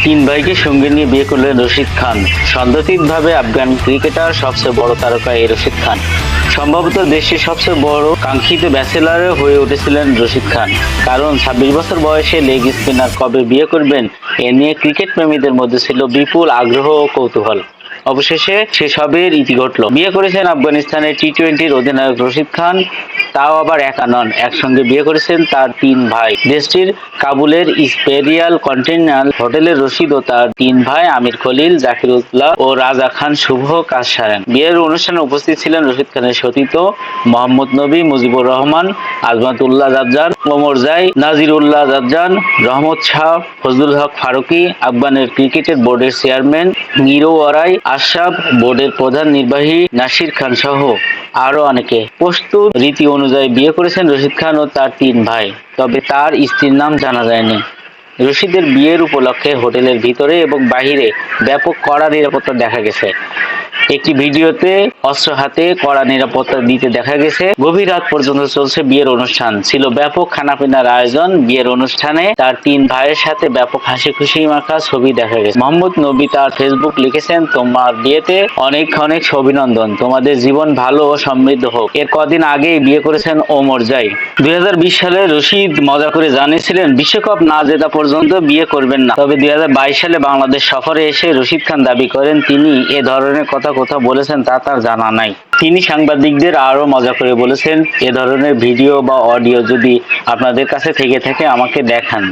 তিন ভাইকে সঙ্গে নিয়ে বিয়ে করলেন রশিদ খান। সন্দেহাতীতভাবে আফগান ক্রিকেটার সবচেয়ে বড় তারকা এই রশিদ খান। সম্ভবত দেশের সবচেয়ে বড় কাঙ্ক্ষিত ব্যাচেলর হয়ে উঠেছিলেন রশিদ খান, কারণ 26 বছর বয়সে লেগ স্পিনার কবে বিয়ে করবেন এ নিয়ে ক্রিকেট প্রেমীদের মধ্যে ছিল বিপুল আগ্রহ ও কৌতূহল। অবশেষে সেসবের ইতি ঘটল। বিয়ে করেছেন আফগানিস্তানের টি-20 অধিনায়ক রশিদ খান, তাও আবার একা নন, একসঙ্গে বিয়ে করেছেন তার তিন ভাই। দেশটির কাবুলের ইম্পেরিয়াল কন্টিনেন্টাল হোটেলে রশিদ ও তার তিন ভাই আমির খলিল, জাকিরুল্লাহ ও রাজা খান শুভ কাজ সারেন। বিয়ের অনুষ্ঠানে উপস্থিত ছিলেন রশিদ খানের সতীর্থ মোহাম্মদ নবী, মুজিবুর রহমান, আজমাতুল্লাহ জাজ্জান, ওমর জাই, নাজিরুল্লাহ জাজ্জান, রহমত শাহ, ফজলুল হক ফারুকী, আফগানের ক্রিকেটের বোর্ডের চেয়ারম্যান মিরো ওয়ারাই, আশরাফ, বোর্ডের প্রধান নির্বাহী নাসির খান সহ আরো অনেকে। প্রস্তুত রীতি অনুযায়ী বিয়ে করেছেন রশিদ খান ও তার তিন ভাই, তবে তার স্ত্রীর নাম জানা যায়নি। রশিদের বিয়ের উপলক্ষে হোটেলের ভিতরে এবং বাহিরে ব্যাপক কড়া নিরাপত্তা দেখা গেছে। একটি ভিডিওতে অস্ত্র হাতে কড়া নিরাপত্তা দিতে দেখা গেছে। গভীর রাত পর্যন্ত চলছে বিয়ের অনুষ্ঠান, ছিল ব্যাপক খানাপিনার আয়োজন। বিয়ের অনুষ্ঠানে তার তিন ভাইয়ের সাথে ব্যাপক হাসি খুশি মাখা ছবি দেখা গেছে। মোহাম্মদ নবী তার ফেসবুক লিখেছেন, তোমার বিয়েতে অনেক অনেক অভিনন্দন, তোমাদের জীবন ভালো ও সমৃদ্ধ হোক। এর কদিন আগেই বিয়ে করেছেন ওমর জাই। 2020 সালে রশিদ মজা করে জানিয়েছিলেন বিশ্বকাপ না জেতা পর্যন্ত বিয়ে করবেন না। তবে 2022 সালে বাংলাদেশ সফরে এসে রশিদ খান দাবি করেন তিনি এ ধরনের কথা বলেছেন তা তার জানা নাই। তিনি সাংবাদিকদের আরো মজা করে বলেছেন, এ ধরনের ভিডিও বা অডিও যদি আপনাদের কাছে থেকে থাকে আমাকে দেখান।